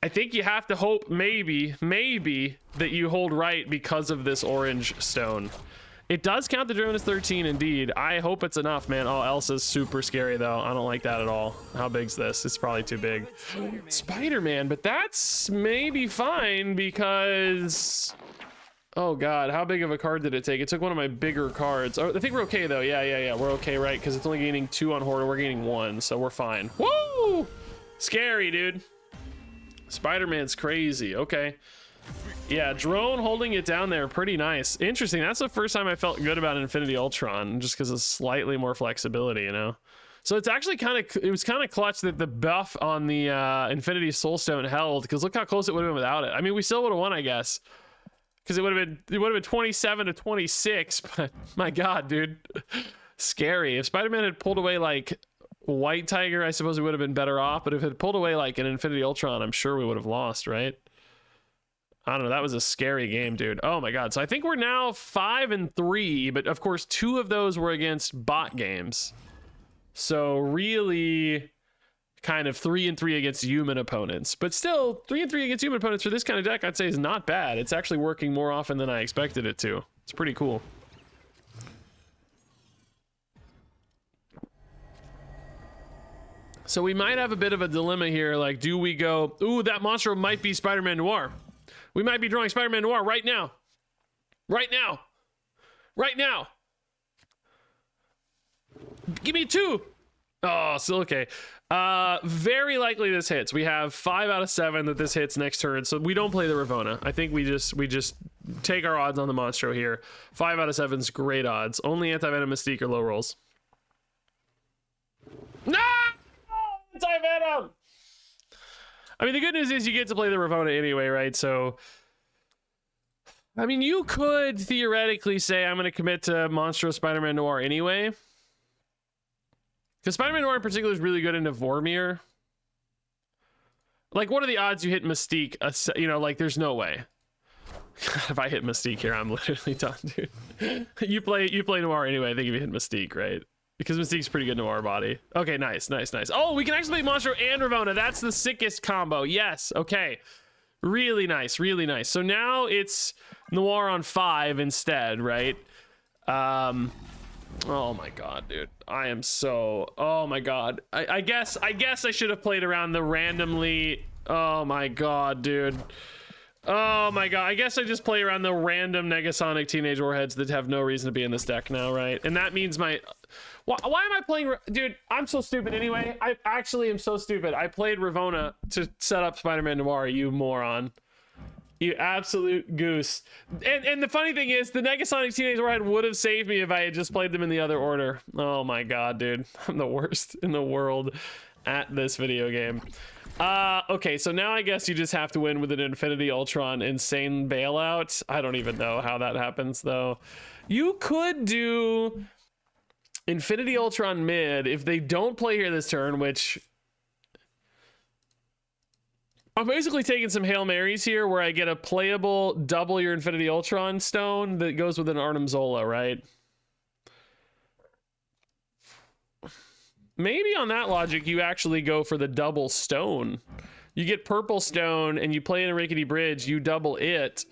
I think you have to hope maybe that you hold right because of this orange stone. It does count the drone as 13 indeed. I hope it's enough, man. Oh, Elsa's super scary though. I don't like that at all. How big's this? It's probably too big. Spider-Man, but that's maybe fine because, oh god, how big of a card did it take? It took one of my bigger cards. Oh, I think we're okay though. Yeah, we're okay, right? Because it's only gaining 2 on Horde, we're gaining 1, so we're fine. Woo! Scary, dude. Spider-Man's crazy. Okay. Yeah, drone holding it down there, pretty nice. Interesting. That's the first time I felt good about Infinity Ultron, just because of slightly more flexibility, you know. So it's actually it was kind of clutch that the buff on the Infinity Soulstone held, because look how close it would have been without it. I mean, we still would have won, I guess, because it would have been 27 to 26. But my god, dude, scary. If Spider-Man had pulled away like White Tiger, I suppose we would have been better off. But if it had pulled away like an Infinity Ultron, I'm sure we would have lost, right? I don't know. That was a scary game, dude. Oh my god. So I think we're now 5-3, but of course 2 of those were against bot games. So really kind of 3-3 against human opponents. But still, 3-3 against human opponents for this kind of deck, I'd say is not bad. It's actually working more often than I expected it to. It's pretty cool. So we might have a bit of a dilemma here. Like, do we go, ooh, that monster might be Spider-Man Noir. We might be drawing Spider-Man Noir right now. Right now. Right now. Give me 2. Oh, still okay. Very likely this hits. We have 5 out of 7 that this hits next turn, so we don't play the Ravona. I think we just take our odds on the Monstro here. 5 out of 7's great odds. Only Anti-Venom, Mystique, or low rolls. No! Anti-Venom! I mean, the good news is you get to play the Ravona anyway, right? So, I mean, you could theoretically say I'm going to commit to Monstro Spider-Man Noir anyway. Because Spider-Man Noir in particular is really good into Vormir. Like, what are the odds you hit Mystique? You know, like, there's no way. If I hit Mystique here, I'm literally done, dude. You play Noir anyway, I think if you hit Mystique, right? Because Mystique's pretty good Noir body. Okay, nice. Oh, we can actually play Monstro and Ravona. That's the sickest combo. Yes, okay. Really nice. So now it's Noir on 5 instead, right? Oh my god, dude. I am so... Oh my god. I guess I should have played around the randomly... Oh my god, dude. Oh my god, I guess I just play around the random Negasonic Teenage Warheads that have no reason to be in this deck now, right? And that means my... Why am I playing... Dude, I'm so stupid anyway. I actually am so stupid. I played Ravonna to set up Spider-Man Noir, you moron. You absolute goose. And the funny thing is, the Negasonic Teenage Warhead would have saved me if I had just played them in the other order. Oh my god, dude. I'm the worst in the world at this video game. Okay, so now I guess you just have to win with an Infinity Ultron insane bailout. I don't even know how that happens, though. You could do Infinity Ultron mid if they don't play here this turn, which... I'm basically taking some Hail Marys here where I get a playable double your Infinity Ultron stone that goes with an Arnim Zola, right? Maybe on that logic, you actually go for the double stone. You get purple stone and you play in a rickety bridge, you double it.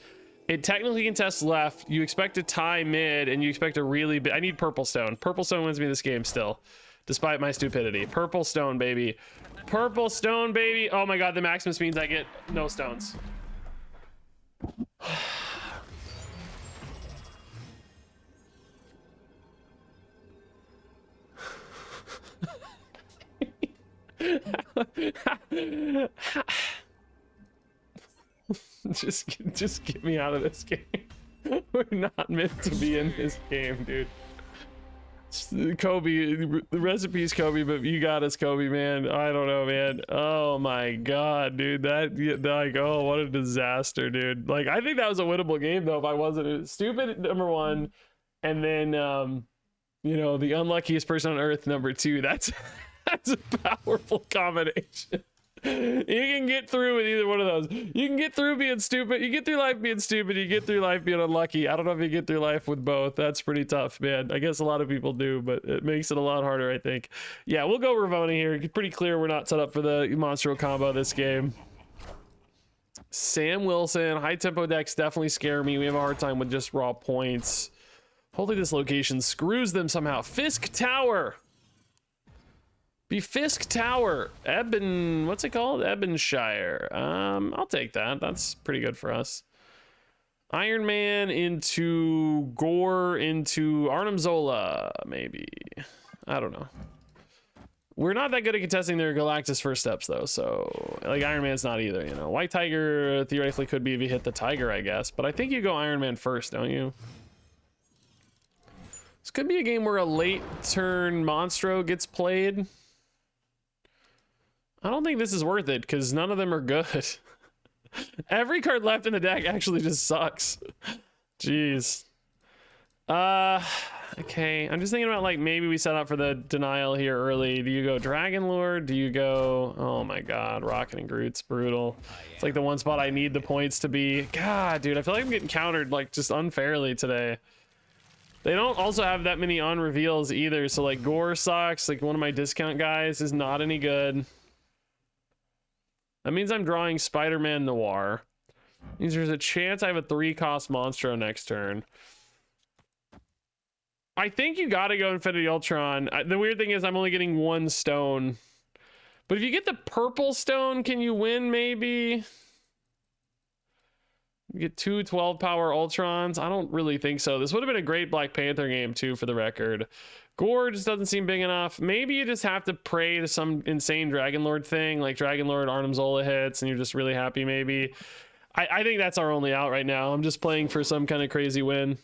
It technically contests left. You expect to tie mid and you expect a really big... I need purple stone. Purple stone wins me this game still, despite my stupidity. Purple stone, baby. Purple stone, baby. Oh my god, the Maximus means I get no stones. just get me out of this game. We're not meant to be in this game, dude. Kobe, the recipe's Kobe, but you got us, Kobe, man. I don't know, man. Oh my god, dude. That, like, oh, what a disaster, dude. Like, I think that was a winnable game, though, if I wasn't stupid, number one, and then you know, the unluckiest person on earth, number two. That's a powerful combination. You can get through with either one of those. You can get through being stupid. You get through life being stupid. You get through life being unlucky. I don't know if you get through life with both. That's pretty tough, man. I guess a lot of people do, but it makes it a lot harder, I think. Yeah, we'll go Ravonna here. Pretty clear we're not set up for the Monstro combo this game. Sam Wilson. High tempo decks definitely scare me. We have a hard time with just raw points. Hopefully this location screws them somehow. Fisk Tower. Be Fisk Tower. What's it called? Ebonshire. I'll take that. That's pretty good for us. Iron Man into Gore into Arnim Zola, maybe. I don't know. We're not that good at contesting their Galactus first steps, though, so... Like, Iron Man's not either, you know. White Tiger theoretically could be if you hit the Tiger, I guess. But I think you go Iron Man first, don't you? This could be a game where a late turn Monstro gets played. I don't think this is worth it because none of them are good. Every card left in the deck actually just sucks. Jeez. Okay. I'm just thinking about, like, maybe we set up for the denial here early. Do you go Dragon Lord? Do you go... Oh my god, Rocket and Groot's brutal. It's like the one spot I need the points to be. God, dude, I feel like I'm getting countered, like, just unfairly today. They don't also have that many on reveals either, so, like, Gore sucks. Like, one of my discount guys is not any good. That means I'm drawing Spider-Man Noir. Means there's a chance I have a 3-cost Monstro next turn. I think you gotta go Infinity Ultron. The weird thing is I'm only getting 1 stone. But if you get the purple stone, can you win maybe? You get 2 12-power Ultrons? I don't really think so. This would have been a great Black Panther game too, for the record. Gore just doesn't seem big enough. Maybe you just have to pray to some insane Dragon Lord thing, like Dragon Lord Arnim Zola hits, and you're just really happy maybe. I think that's our only out right now. I'm just playing for some kind of crazy win.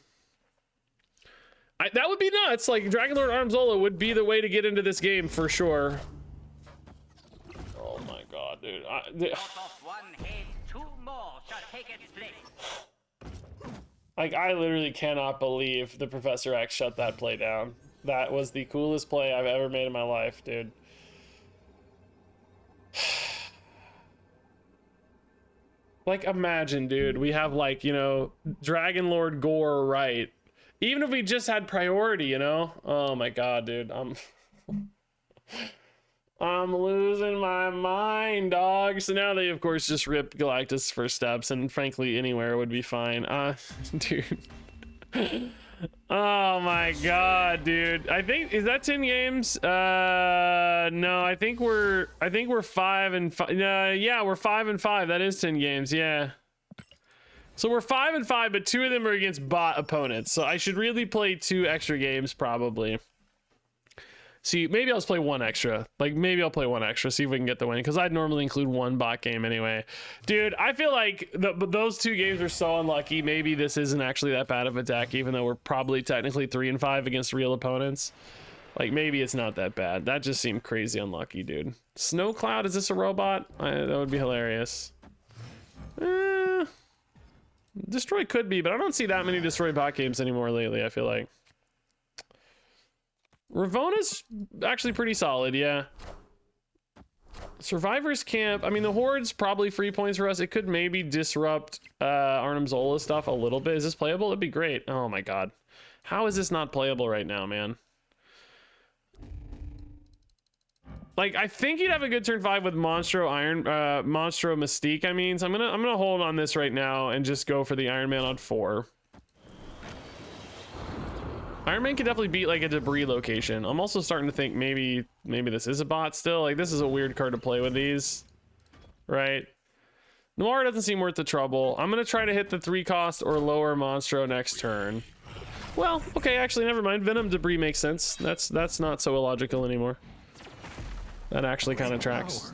That would be nuts. Like, Dragon Lord Arnim Zola would be the way to get into this game for sure. Oh my god, dude. Like, I literally cannot believe the Professor X shut that play down. That was the coolest play I've ever made in my life, dude. Like, imagine, dude, we have, like, you know, Dragon Lord Gore right. Even if we just had priority, you know? Oh my god, dude. I'm losing my mind, dog. So now they, of course, just rip Galactus first steps, and frankly, anywhere would be fine. Dude. Oh my god, dude. I think, is that 10 games? No, I think we're 5 and 5. Yeah, we're 5 and 5. That is 10 games. Yeah. So we're 5-5, but 2 of them are against bot opponents. So I should really play 2 extra games probably. See, maybe I'll just play 1 extra. Like, maybe I'll play 1 extra, see if we can get the win. Because I'd normally include 1 bot game anyway. Dude, I feel like those 2 games are so unlucky. Maybe this isn't actually that bad of a deck, even though we're probably technically 3-5 against real opponents. Like, maybe it's not that bad. That just seemed crazy unlucky, dude. Snow Cloud, is this a robot? That would be hilarious. Destroy could be, but I don't see that many Destroy bot games anymore lately, I feel like. Ravona's actually pretty solid, yeah. Survivor's Camp, I mean, the Horde's probably free points for us. It could maybe disrupt Arnim Zola stuff a little bit. Is this playable? It'd be great. Oh my god. How is this not playable right now, man? Like, I think you'd have a good turn 5 with Monstro Mystique, I mean. So I'm gonna hold on this right now and just go for the Iron Man on 4. Iron Man could definitely beat like a debris location. I'm also starting to think maybe this is a bot still. Like, this is a weird card to play with these, right? Noir doesn't seem worth the trouble. I'm gonna try to hit the 3 cost or lower Monstro next turn. Well, okay, actually, never mind. Venom debris makes sense. That's not so illogical anymore. That actually kind of tracks.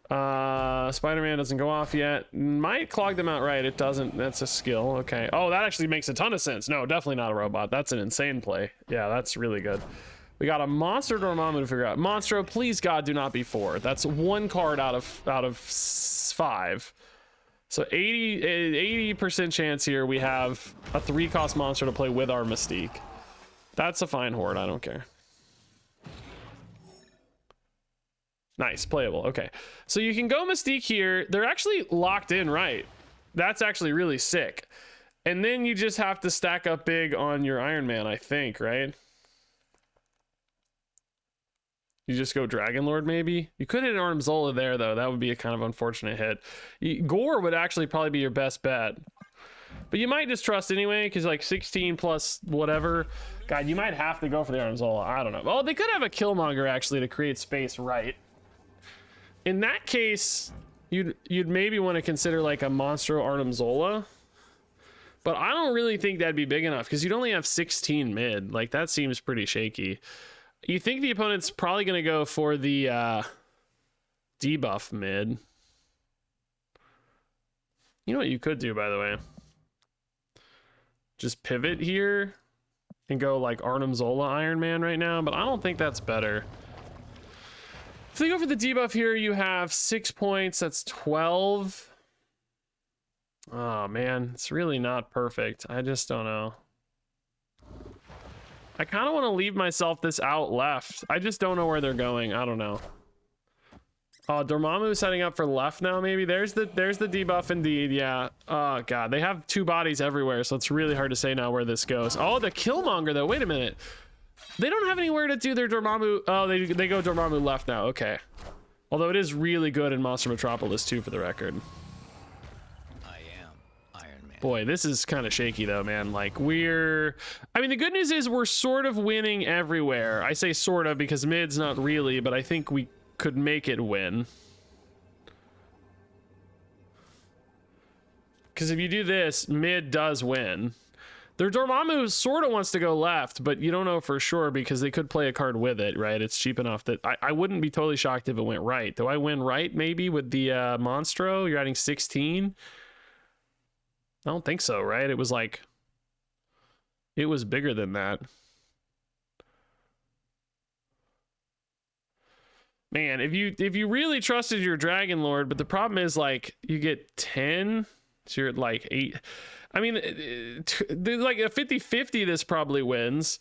Spider-Man doesn't go off yet. Might clog them out, right? It doesn't. That's a skill. Okay. Oh, that actually makes a ton of sense. No, definitely not a robot. That's an insane play. Yeah, that's really good. We got a Monster Dormammu to figure out. Monstro, please God, do not be 4. That's 1 card out of 5. So 80% chance here we have a 3-cost monster to play with our Mystique. That's a fine Horde. I don't care. Nice, playable. Okay, so you can go Mystique here. They're actually locked in, right? That's actually really sick. And then you just have to stack up big on your Iron Man, I think, right? You just go Dragon Lord, maybe? You could hit Arnim Zola there, though. That would be a kind of unfortunate hit. Gore would actually probably be your best bet. But you might just trust anyway, because like 16 plus whatever. God, you might have to go for the Arnim Zola. I don't know. Well, they could have a Killmonger, actually, to create space, right? In that case, you'd maybe want to consider like a Monstro Arnim Zola. But I don't really think that'd be big enough because you'd only have 16 mid. Like, that seems pretty shaky. You think the opponent's probably going to go for the debuff mid. You know what you could do, by the way? Just pivot here and go like Arnim Zola Iron Man right now, but I don't think that's better. If you go for the debuff here, you have 6 points. That's 12. Oh, man. It's really not perfect. I just don't know. I kind of want to leave myself this out left. I just don't know where they're going. I don't know. Oh, Dormammu setting up for left now, maybe. There's the debuff indeed. Yeah. Oh, God. They have 2 bodies everywhere, so it's really hard to say now where this goes. Oh, the Killmonger, though. Wait a minute. They don't have anywhere to do their Dormammu. Oh, they go Dormammu left now. Okay. Although it is really good in Monster Metropolis too, for the record. I am Iron Man. Boy, this is kind of shaky though, man. Like, I mean, the good news is we're sort of winning everywhere. I say sort of because mid's not really, but I think we could make it win. Because if you do this, mid does win. Their Dormammu sort of wants to go left, but you don't know for sure because they could play a card with it, right? It's cheap enough that I wouldn't be totally shocked if it went right. Do I win right maybe with the Monstro? You're adding 16? I don't think so, right? It was like... It was bigger than that. Man, if you really trusted your Dragon Lord, but the problem is like you get 10, so you're at like 8... I mean, like a 50-50, this probably wins.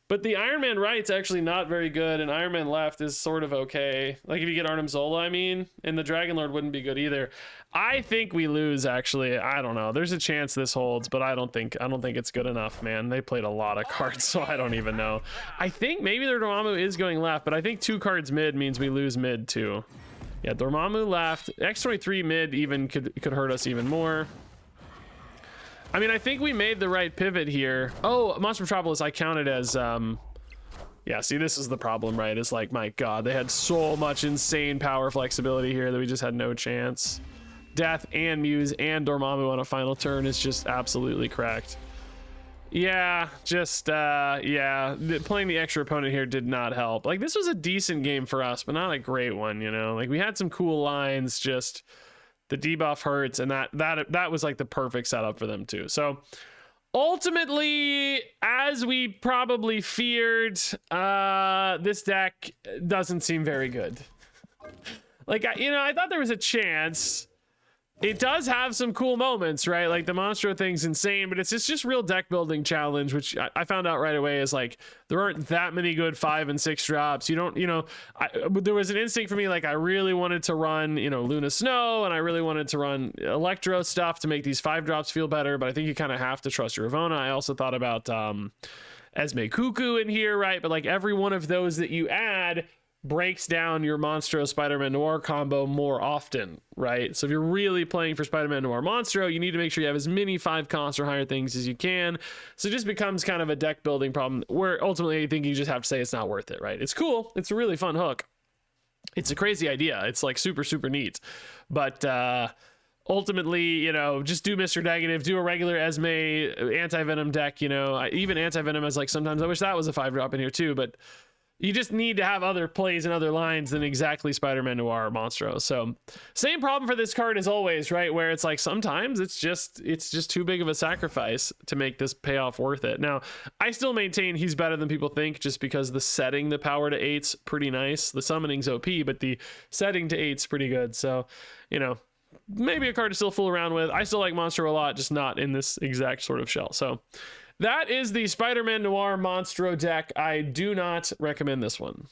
But the Iron Man right's actually not very good, and Iron Man left is sort of okay. Like if you get Arnim Zola, I mean, and the Dragon Lord wouldn't be good either. I think we lose, actually. I don't know. There's a chance this holds, but I don't think it's good enough, man. They played a lot of cards, so I don't even know. I think maybe their Dormammu is going left, but I think 2 cards mid means we lose mid too. Yeah, Dormammu left. X23 mid even could hurt us even more. I mean, I think we made the right pivot here. Oh, Monster Metropolis, I counted as, yeah, see, this is the problem, right? It's like, my God, they had so much insane power flexibility here that we just had no chance. Death and Muse and Dormammu on a final turn is just absolutely cracked. Yeah, just yeah, playing the extra opponent here did not help. Like, this was a decent game for us, but not a great one, you know. Like, we had some cool lines, just the debuff hurts, and that was like the perfect setup for them too. So ultimately, as we probably feared, this deck doesn't seem very good. Like, you know, I thought there was a chance. It does have some cool moments, right? Like, the Monstro thing's insane, but it's just real deck building challenge, which I found out right away is like, there aren't that many good 5 and 6 drops. You don't, you know, there was an instinct for me, like, I really wanted to run, you know, Luna Snow, and I really wanted to run Electro stuff to make these 5 drops feel better, but I think you kind of have to trust your Ravonna. I also thought about Esme Cuckoo in here, right? But like, every one of those that you add breaks down your Monstro Spider-Man Noir combo more often, right? So if you're really playing for Spider-Man Noir Monstro, you need to make sure you have as many 5 cost or higher things as you can. So it just becomes kind of a deck building problem where ultimately I think you just have to say it's not worth it, right? It's cool. It's a really fun hook. It's a crazy idea. It's like super, super neat. But ultimately, you know, just do Mr. Negative, do a regular Esme anti-venom deck, you know. Even anti-venom is like, sometimes I wish that was a 5-drop in here too, but you just need to have other plays and other lines than exactly Spider-Man Noir or Monstro. So same problem for this card as always, right? Where it's like, sometimes it's just too big of a sacrifice to make this payoff worth it. Now, I still maintain he's better than people think, just because the setting the power to 8's pretty nice. The summoning's OP, but the setting to 8's pretty good. So, you know, maybe a card to still fool around with. I still like Monstro a lot, just not in this exact sort of shell. So that is the Spider-Man Noir Monstro deck. I do not recommend this one.